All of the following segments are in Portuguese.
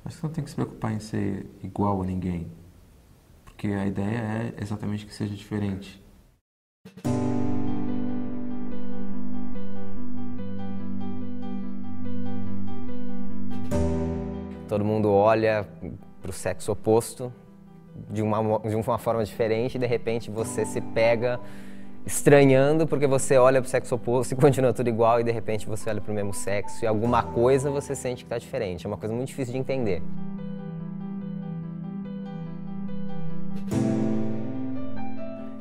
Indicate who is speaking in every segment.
Speaker 1: Acho que não tem que se preocupar em ser igual a ninguém, porque a ideia é exatamente que seja diferente.
Speaker 2: Todo mundo olha para o sexo oposto de uma forma diferente e de repente você se pega estranhando porque você olha para o sexo oposto e continua tudo igual e de repente você olha para o mesmo sexo e alguma coisa você sente que está diferente. É uma coisa muito difícil de entender.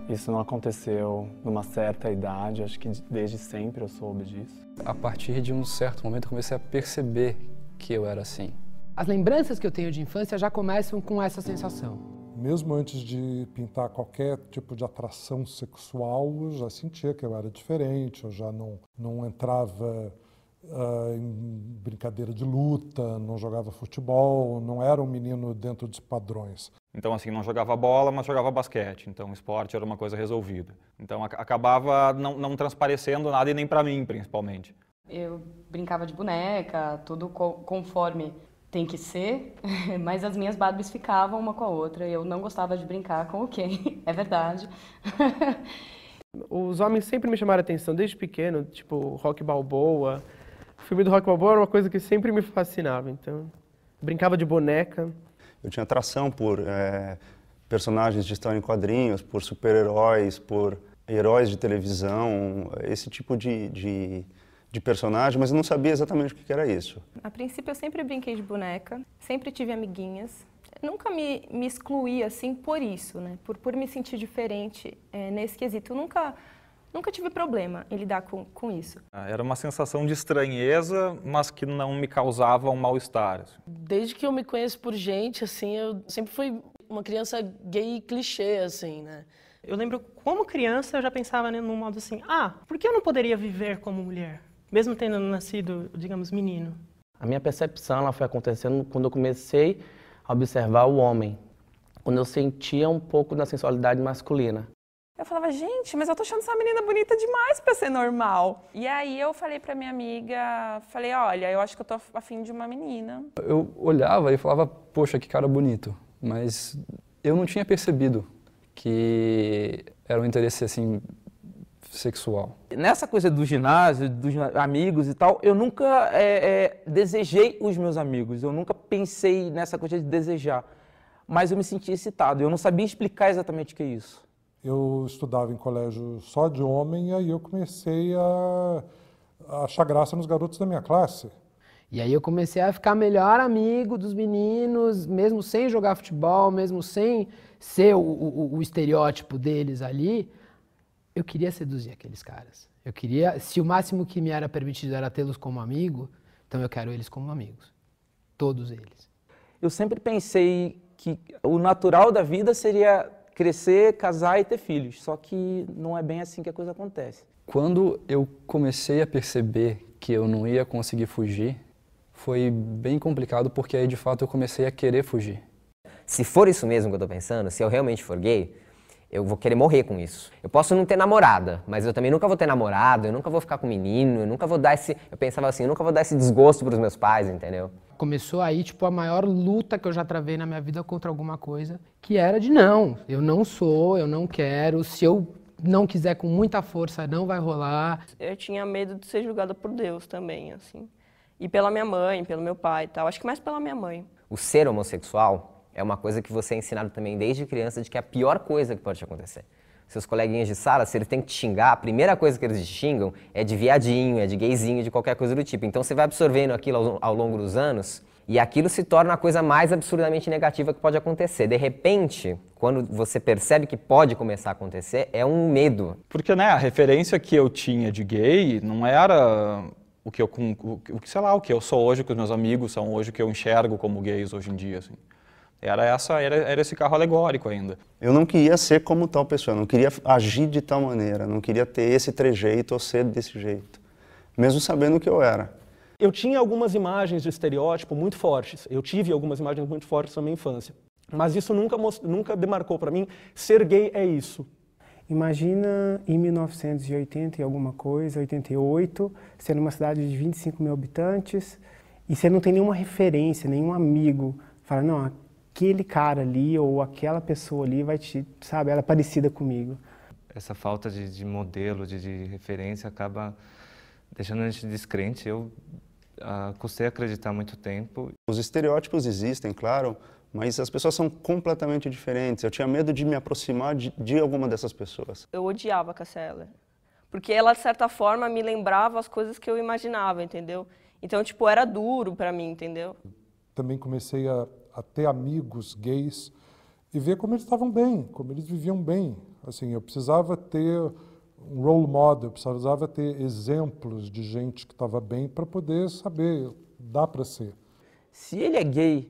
Speaker 3: Isso não aconteceu numa certa idade, acho que desde sempre eu soube disso.
Speaker 4: A partir de um certo momento eu comecei a perceber que eu era assim.
Speaker 5: As lembranças que eu tenho de infância já começam com essa sensação.
Speaker 6: Mesmo antes de pintar qualquer tipo de atração sexual, eu já sentia que eu era diferente, eu já não entrava em brincadeira de luta, não jogava futebol, não era um menino dentro dos padrões.
Speaker 7: Então, assim, não jogava bola, mas jogava basquete. Então, o esporte era uma coisa resolvida. Então, acabava não transparecendo nada e nem para mim, principalmente.
Speaker 8: Eu brincava de boneca, tudo conforme tem que ser, mas as minhas Barbies ficavam uma com a outra e eu não gostava de brincar com o Ken, é verdade.
Speaker 9: Os homens sempre me chamaram a atenção desde pequeno, tipo Rocky Balboa. O filme do Rocky Balboa era uma coisa que sempre me fascinava, então brincava de boneca.
Speaker 10: Eu tinha atração por personagens de história em quadrinhos, por super-heróis, por heróis de televisão, esse tipo de personagem, mas eu não sabia exatamente o que era isso.
Speaker 11: A princípio eu sempre brinquei de boneca, sempre tive amiguinhas. Nunca me excluí assim por isso, né? Por me sentir diferente nesse quesito. Eu nunca tive problema em lidar com isso.
Speaker 7: Era uma sensação de estranheza, mas que não me causava um mal-estar.
Speaker 12: Desde que eu me conheço por gente, assim, eu sempre fui uma criança gay clichê, assim, né?
Speaker 13: Eu lembro, como criança, eu já pensava num modo assim, por que eu não poderia viver como mulher? Mesmo tendo nascido, digamos, menino.
Speaker 14: A minha percepção ela foi acontecendo quando eu comecei a observar o homem, quando eu sentia um pouco da sensualidade masculina.
Speaker 15: Eu falava, gente, mas eu tô achando essa menina bonita demais pra ser normal. E aí eu falei pra minha amiga, olha, eu acho que eu tô afim de uma menina.
Speaker 4: Eu olhava e falava, poxa, que cara bonito, mas eu não tinha percebido que era um interesse, assim, sexual.
Speaker 16: Nessa coisa do ginásio, dos amigos e tal, eu nunca desejei os meus amigos, eu nunca pensei nessa coisa de desejar, mas eu me sentia excitado, eu não sabia explicar exatamente o que é isso.
Speaker 6: Eu estudava em colégio só de homem e aí eu comecei a achar graça nos garotos da minha classe.
Speaker 5: E aí eu comecei a ficar melhor amigo dos meninos, mesmo sem jogar futebol, mesmo sem ser o estereótipo deles ali. Eu queria seduzir aqueles caras. Eu queria, se o máximo que me era permitido era tê-los como amigo, então eu quero eles como amigos. Todos eles.
Speaker 16: Eu sempre pensei que o natural da vida seria crescer, casar e ter filhos. Só que não é bem assim que a coisa acontece.
Speaker 4: Quando eu comecei a perceber que eu não ia conseguir fugir, foi bem complicado porque aí de fato eu comecei a querer fugir.
Speaker 2: Se for isso mesmo que eu tô pensando, se eu realmente for gay, eu vou querer morrer com isso. Eu posso não ter namorada, mas eu também nunca vou ter namorado, eu nunca vou ficar com menino, eu nunca vou dar esse... Eu pensava assim, eu nunca vou dar esse desgosto pros meus pais, entendeu?
Speaker 5: Começou aí, tipo, a maior luta que eu já travei na minha vida contra alguma coisa, que era de não, eu não sou, eu não quero, se eu não quiser com muita força, não vai rolar.
Speaker 11: Eu tinha medo de ser julgada por Deus também, assim. E pela minha mãe, pelo meu pai e tal, acho que mais pela minha mãe.
Speaker 2: O ser homossexual é uma coisa que você é ensinado também desde criança de que é a pior coisa que pode te acontecer. Seus coleguinhas de sala, se eles têm que te xingar, a primeira coisa que eles te xingam é de viadinho, é de gayzinho, de qualquer coisa do tipo. Então você vai absorvendo aquilo ao longo dos anos e aquilo se torna a coisa mais absurdamente negativa que pode acontecer. De repente, quando você percebe que pode começar a acontecer, é um medo.
Speaker 7: Porque, né, a referência que eu tinha de gay não era o que eu sou hoje, que os meus amigos são hoje, o que eu enxergo como gays hoje em dia, assim. Era esse carro alegórico ainda.
Speaker 10: Eu não queria ser como tal pessoa, eu não queria agir de tal maneira, não queria ter esse trejeito ou ser desse jeito, mesmo sabendo o que eu era.
Speaker 17: Eu tinha algumas imagens de estereótipo muito fortes, eu tive algumas imagens muito fortes na minha infância, mas isso nunca demarcou para mim, ser gay é isso.
Speaker 9: Imagina em 1980 e alguma coisa, 88, sendo uma cidade de 25 mil habitantes,
Speaker 18: E você não tem nenhuma referência, nenhum amigo, fala, não, aquele cara ali ou aquela pessoa ali vai te, sabe, ela é parecida comigo.
Speaker 19: Essa falta de modelo, de referência acaba deixando a gente descrente. Eu custei acreditar muito tempo.
Speaker 10: Os estereótipos existem, claro, mas as pessoas são completamente diferentes. Eu tinha medo de me aproximar de alguma dessas pessoas.
Speaker 20: Eu odiava a Cássia Eller, porque ela, de certa forma, me lembrava as coisas que eu imaginava, entendeu? Então, tipo, era duro pra mim, entendeu?
Speaker 6: Também comecei a ter amigos gays e ver como eles estavam bem, como eles viviam bem. Assim, eu precisava ter um role model, eu precisava ter exemplos de gente que estava bem para poder saber, dá para ser.
Speaker 16: Se ele é gay,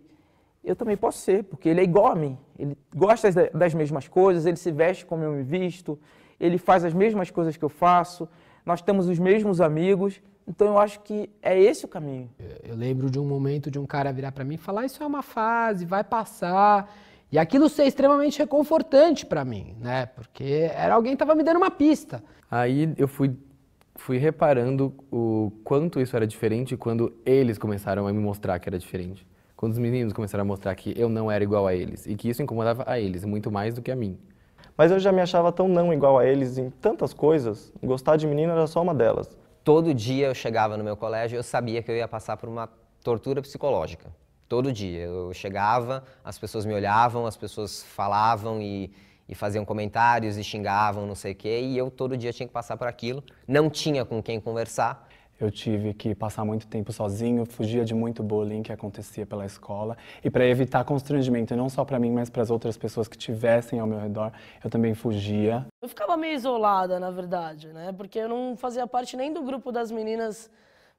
Speaker 16: eu também posso ser, porque ele é igual a mim. Ele gosta das mesmas coisas, ele se veste como eu me visto, ele faz as mesmas coisas que eu faço, nós temos os mesmos amigos, então eu acho que é esse o caminho.
Speaker 5: Eu lembro de um momento de um cara virar para mim e falar, isso é uma fase, vai passar. E aquilo ser extremamente reconfortante para mim, né? Porque era alguém que estava me dando uma pista.
Speaker 21: Aí eu fui reparando o quanto isso era diferente quando eles começaram a me mostrar que era diferente. Quando os meninos começaram a mostrar que eu não era igual a eles e que isso incomodava a eles muito mais do que a mim.
Speaker 17: Mas eu já me achava tão não igual a eles em tantas coisas, gostar de menina era só uma delas.
Speaker 2: Todo dia eu chegava no meu colégio e eu sabia que eu ia passar por uma tortura psicológica. Todo dia. Eu chegava, as pessoas me olhavam, as pessoas falavam e faziam comentários e xingavam, não sei o quê, e eu todo dia tinha que passar por aquilo. Não tinha com quem conversar.
Speaker 3: Eu tive que passar muito tempo sozinho, fugia de muito bullying que acontecia pela escola. E para evitar constrangimento, não só para mim, mas para as outras pessoas que estivessem ao meu redor, eu também fugia.
Speaker 12: Eu ficava meio isolada, na verdade, né? Porque eu não fazia parte nem do grupo das meninas,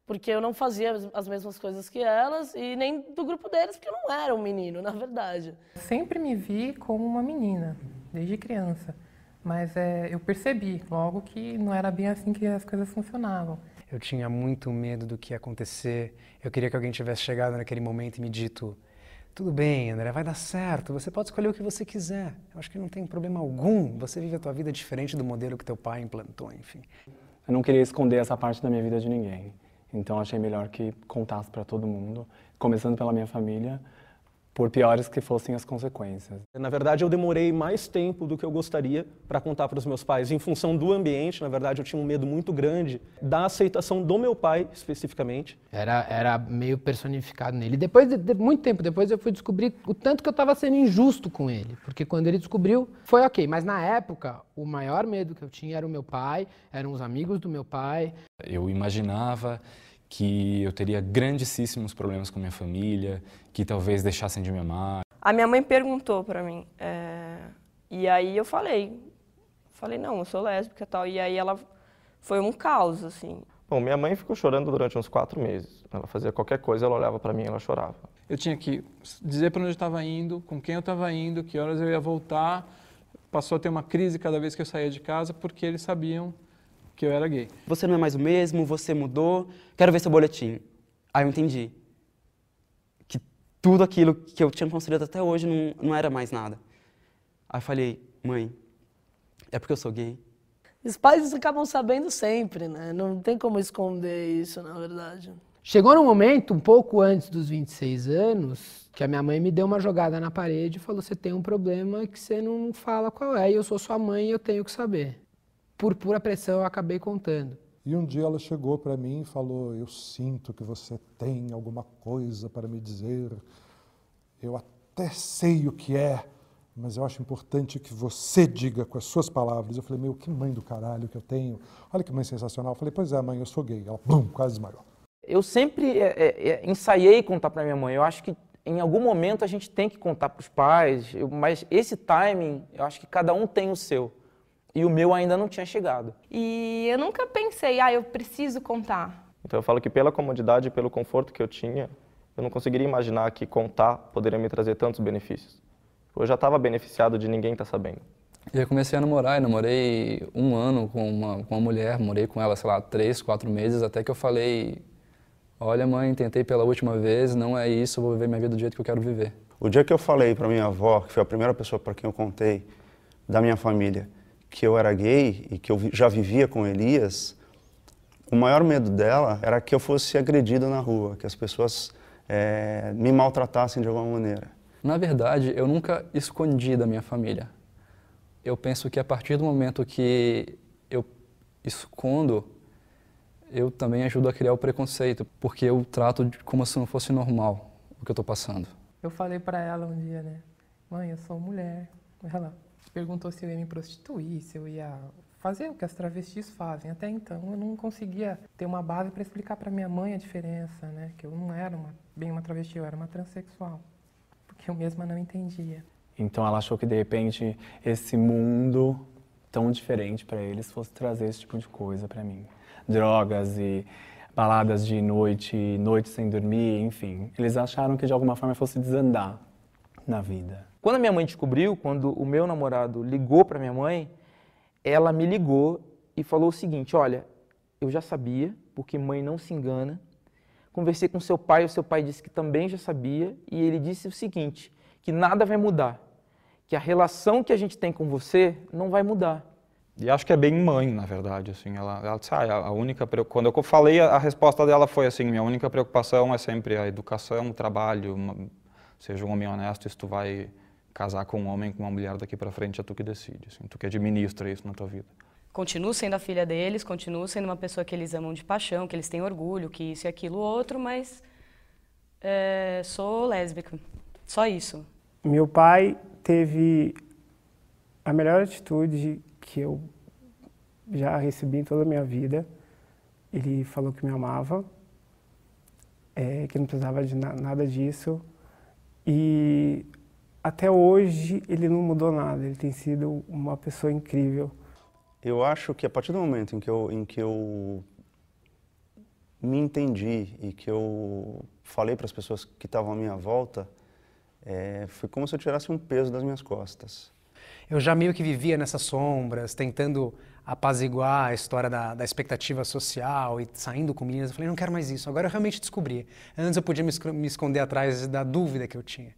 Speaker 12: porque eu não fazia as mesmas coisas que elas, e nem do grupo deles, porque eu não era um menino, na verdade.
Speaker 22: Sempre me vi como uma menina, desde criança. Mas eu percebi logo que não era bem assim que as coisas funcionavam.
Speaker 23: Eu tinha muito medo do que ia acontecer. Eu queria que alguém tivesse chegado naquele momento e me dito, tudo bem, André, vai dar certo, você pode escolher o que você quiser. Eu acho que não tem problema algum, você vive a tua vida diferente do modelo que teu pai implantou, enfim.
Speaker 3: Eu não queria esconder essa parte da minha vida de ninguém. Então achei melhor que contasse para todo mundo, começando pela minha família, por piores que fossem as consequências.
Speaker 17: Na verdade, eu demorei mais tempo do que eu gostaria para contar para os meus pais. Em função do ambiente, na verdade, eu tinha um medo muito grande da aceitação do meu pai, especificamente.
Speaker 5: Era meio personificado nele. Depois de muito tempo depois, eu fui descobrir o tanto que eu estava sendo injusto com ele. Porque quando ele descobriu, foi ok. Mas na época, o maior medo que eu tinha era o meu pai, eram os amigos do meu pai.
Speaker 24: Eu imaginava que eu teria grandíssimos problemas com minha família, que talvez deixassem de me amar.
Speaker 20: A minha mãe perguntou pra mim, e aí eu falei não, eu sou lésbica e tal, e aí ela foi um caos, assim.
Speaker 7: Bom, minha mãe ficou chorando durante uns 4 meses. Ela fazia qualquer coisa, ela olhava pra mim e ela chorava.
Speaker 4: Eu tinha que dizer para onde eu estava indo, com quem eu estava indo, que horas eu ia voltar. Passou a ter uma crise cada vez que eu saía de casa, porque eles sabiam que eu era gay.
Speaker 25: Você não é mais o mesmo, você mudou, quero ver seu boletim. Aí eu entendi que tudo aquilo que eu tinha construído até hoje não era mais nada. Aí eu falei, mãe, é porque eu sou gay?
Speaker 12: Os pais acabam sabendo sempre, né? Não tem como esconder isso, na verdade.
Speaker 5: Chegou num momento, um pouco antes dos 26 anos, que a minha mãe me deu uma jogada na parede e falou, você tem um problema que você não fala qual é, e eu sou sua mãe e eu tenho que saber. Por pura pressão, eu acabei contando.
Speaker 6: E um dia ela chegou para mim e falou, eu sinto que você tem alguma coisa para me dizer. Eu até sei o que é, mas eu acho importante que você diga com as suas palavras. Eu falei, meu, que mãe do caralho que eu tenho. Olha que mãe sensacional. Eu falei, pois é, mãe, eu sou gay. Ela, bum, quase desmaiou.
Speaker 16: Eu sempre ensaiei contar para minha mãe. Eu acho que em algum momento a gente tem que contar para os pais, mas esse timing, eu acho que cada um tem o seu. E o meu ainda não tinha chegado.
Speaker 11: E eu nunca pensei, eu preciso contar.
Speaker 7: Então eu falo que pela comodidade e pelo conforto que eu tinha, eu não conseguiria imaginar que contar poderia me trazer tantos benefícios. Eu já estava beneficiado de ninguém estar sabendo.
Speaker 4: E eu comecei a namorar, e namorei 1 ano com uma mulher, morei com ela, sei lá, 3, 4 meses, até que eu falei, olha mãe, tentei pela última vez, não é isso, eu vou viver minha vida do jeito que eu quero viver.
Speaker 10: O dia que eu falei para minha avó, que foi a primeira pessoa para quem eu contei, da minha família, que eu era gay e que eu já vivia com Elias, o maior medo dela era que eu fosse agredido na rua, que as pessoas me maltratassem de alguma maneira.
Speaker 4: Na verdade, eu nunca escondi da minha família. Eu penso que a partir do momento que eu escondo, eu também ajudo a criar o preconceito, porque eu trato como se não fosse normal o que eu estou passando.
Speaker 22: Eu falei pra ela um dia, né? Mãe, eu sou mulher. Ela perguntou se eu ia me prostituir, se eu ia fazer o que as travestis fazem. Até então eu não conseguia ter uma base para explicar para minha mãe a diferença, né? Que eu não era bem uma travesti, eu era uma transexual. Porque eu mesma não entendia.
Speaker 3: Então ela achou que de repente esse mundo tão diferente para eles fosse trazer esse tipo de coisa para mim. Drogas e baladas de noite, noite sem dormir, enfim. Eles acharam que de alguma forma fosse desandar na vida.
Speaker 16: Quando a minha mãe descobriu, quando o meu namorado ligou para minha mãe, ela me ligou e falou o seguinte: olha, eu já sabia, porque mãe não se engana. Conversei com seu pai, o seu pai disse que também já sabia, e ele disse o seguinte, que nada vai mudar, que a relação que a gente tem com você não vai mudar.
Speaker 7: E acho que é bem mãe, na verdade, assim, ela disse, a única quando eu falei, a resposta dela foi assim, minha única preocupação é sempre a educação, o trabalho, seja um homem honesto, se tu vai casar com um homem, com uma mulher daqui pra frente, é tu que decide, assim, tu que administra isso na tua vida.
Speaker 1: Continuo sendo a filha deles, continuo sendo uma pessoa que eles amam de paixão, que eles têm orgulho, que isso e aquilo outro, mas sou lésbica, só isso.
Speaker 18: Meu pai teve a melhor atitude que eu já recebi em toda a minha vida. Ele falou que me amava, que não precisava de nada disso. E até hoje ele não mudou nada, ele tem sido uma pessoa incrível.
Speaker 10: Eu acho que a partir do momento em que eu me entendi e que eu falei para as pessoas que estavam à minha volta, foi como se eu tirasse um peso das minhas costas.
Speaker 23: Eu já meio que vivia nessas sombras, tentando apaziguar a história da expectativa social e saindo com meninas. Eu falei, não quero mais isso. Agora eu realmente descobri. Antes eu podia me esconder atrás da dúvida que eu tinha.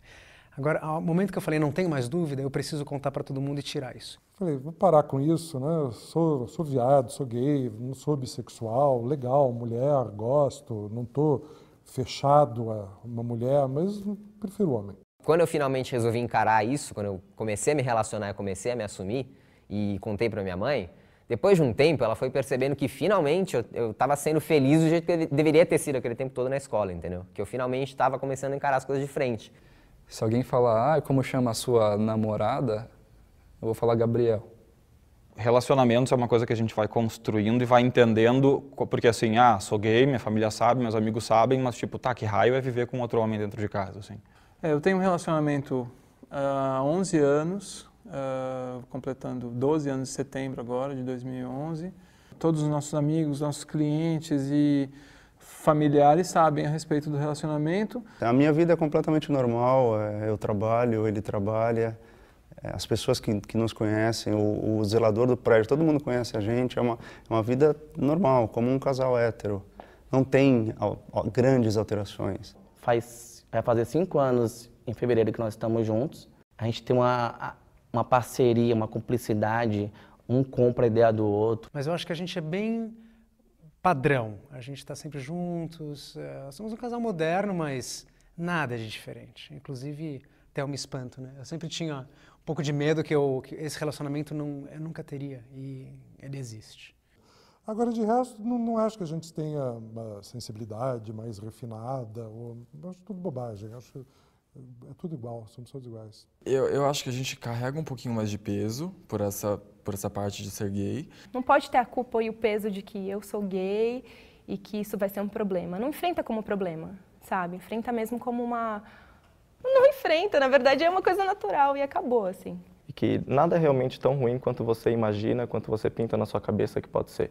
Speaker 23: Agora, ao momento que eu falei, não tenho mais dúvida, eu preciso contar para todo mundo e tirar isso.
Speaker 6: Falei, vou parar com isso, né? Eu sou viado, sou gay, não sou bissexual, legal, mulher, gosto, não estou fechado a uma mulher, mas prefiro homem.
Speaker 2: Quando eu finalmente resolvi encarar isso, quando eu comecei a me relacionar, comecei a me assumir e contei pra minha mãe, depois de um tempo ela foi percebendo que finalmente eu estava sendo feliz do jeito que eu deveria ter sido aquele tempo todo na escola, entendeu? Que eu finalmente estava começando a encarar as coisas de frente.
Speaker 4: Se alguém falar, como chama a sua namorada, eu vou falar Gabriel.
Speaker 7: Relacionamentos é uma coisa que a gente vai construindo e vai entendendo, porque assim, sou gay, minha família sabe, meus amigos sabem, mas tipo, que raio é viver com outro homem dentro de casa, assim.
Speaker 8: Eu tenho um relacionamento há 11 anos, completando 12 anos de setembro agora, de 2011. Todos os nossos amigos, nossos clientes e familiares sabem a respeito do relacionamento.
Speaker 10: A minha vida é completamente normal, eu trabalho, ele trabalha, as pessoas que nos conhecem, o zelador do prédio, todo mundo conhece a gente, é uma vida normal, como um casal hétero. Não tem grandes alterações.
Speaker 13: Vai fazer 5 anos em fevereiro que nós estamos juntos. A gente tem uma parceria, uma cumplicidade, um compra a ideia do outro.
Speaker 23: Mas eu acho que a gente é bem padrão. A gente está sempre juntos, somos um casal moderno, mas nada de diferente. Inclusive, até eu me espanto, né? Eu sempre tinha um pouco de medo que esse relacionamento eu nunca teria, e ele existe.
Speaker 6: Agora, de resto, não acho que a gente tenha uma sensibilidade mais refinada, acho tudo bobagem, acho que é tudo igual, somos todos iguais.
Speaker 14: Eu acho que a gente carrega um pouquinho mais de peso por essa parte de ser gay.
Speaker 11: Não pode ter a culpa e o peso de que eu sou gay e que isso vai ser um problema. Não enfrenta como problema, sabe? Enfrenta mesmo como uma... Não enfrenta, na verdade é uma coisa natural e acabou, assim.
Speaker 15: E que nada é realmente tão ruim quanto você imagina, quanto você pinta na sua cabeça que pode ser.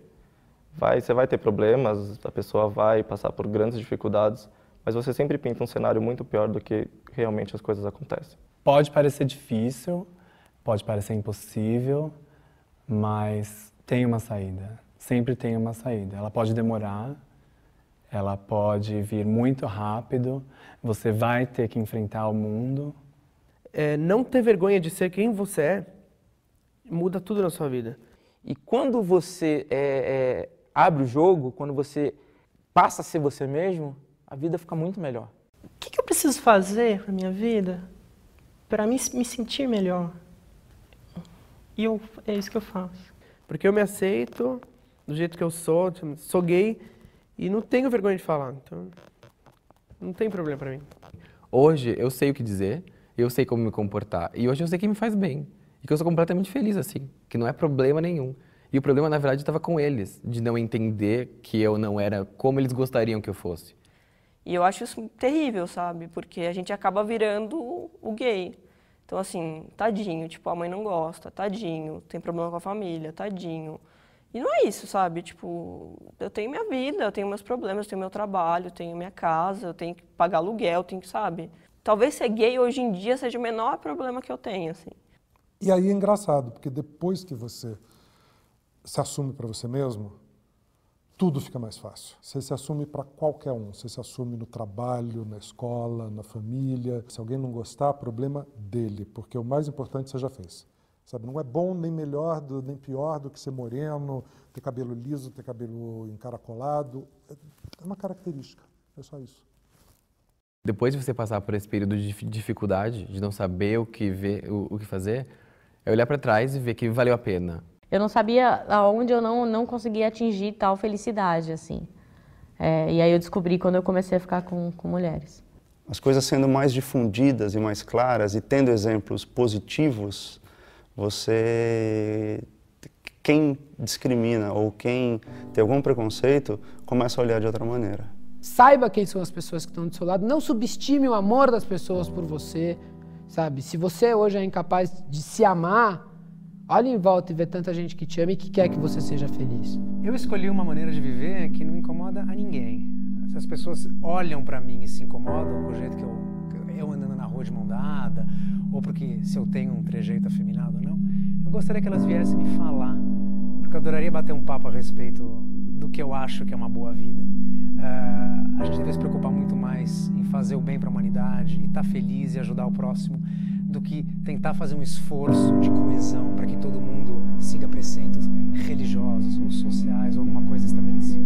Speaker 15: Você vai ter problemas, a pessoa vai passar por grandes dificuldades, mas você sempre pinta um cenário muito pior do que realmente as coisas acontecem.
Speaker 3: Pode parecer difícil, pode parecer impossível, mas tem uma saída. Sempre tem uma saída. Ela pode demorar, ela pode vir muito rápido, você vai ter que enfrentar o mundo.
Speaker 9: Não ter vergonha de ser quem você é muda tudo na sua vida.
Speaker 16: E quando você abre o jogo, quando você passa a ser você mesmo, a vida fica muito melhor.
Speaker 12: preciso fazer para minha vida para me sentir melhor? E é isso que eu faço.
Speaker 9: Porque eu me aceito do jeito que eu sou gay e não tenho vergonha de falar, então não tem problema pra mim.
Speaker 17: Hoje eu sei o que dizer, eu sei como me comportar e hoje eu sei que me faz bem e que eu sou completamente feliz assim, que não é problema nenhum. E o problema na verdade estava com eles, de não entender que eu não era como eles gostariam que eu fosse.
Speaker 19: E eu acho isso terrível, sabe? Porque a gente acaba virando o gay. Então, assim, tadinho, tipo, a mãe não gosta, tadinho, tem problema com a família, tadinho. E não é isso, sabe? Tipo, eu tenho minha vida, eu tenho meus problemas, eu tenho meu trabalho, eu tenho minha casa, eu tenho que pagar aluguel, eu tenho que, sabe? Talvez ser gay hoje em dia seja o menor problema que eu tenho, assim.
Speaker 6: E aí é engraçado, porque depois que você se assume para você mesmo, tudo fica mais fácil. Você se assume para qualquer um. Você se assume no trabalho, na escola, na família. Se alguém não gostar, problema dele, porque o mais importante você já fez. Sabe, não é bom nem melhor, nem pior do que ser moreno, ter cabelo liso, ter cabelo encaracolado. É uma característica, é só isso.
Speaker 17: Depois de você passar por esse período de dificuldade, de não saber o que fazer, é olhar para trás e ver que valeu a pena.
Speaker 20: Eu não sabia aonde eu não conseguia atingir tal felicidade, assim. E aí eu descobri quando eu comecei a ficar com mulheres.
Speaker 10: As coisas sendo mais difundidas e mais claras e tendo exemplos positivos, quem discrimina ou quem tem algum preconceito, começa a olhar de outra maneira.
Speaker 5: Saiba quem são as pessoas que estão do seu lado, não subestime o amor das pessoas por você, sabe? Se você hoje é incapaz de se amar, olha em volta e vê tanta gente que te ama e que quer que você seja feliz.
Speaker 23: Eu escolhi uma maneira de viver que não incomoda a ninguém. Se as pessoas olham pra mim e se incomodam com o jeito que eu andando na rua de mão dada, ou porque se eu tenho um trejeito afeminado ou não, eu gostaria que elas viessem me falar, porque eu adoraria bater um papo a respeito do que eu acho que é uma boa vida. A gente deve se preocupar muito mais em fazer o bem para a humanidade e estar feliz e ajudar o próximo do que tentar fazer um esforço de coesão para que todo mundo siga preceitos religiosos ou sociais ou alguma coisa estabelecida.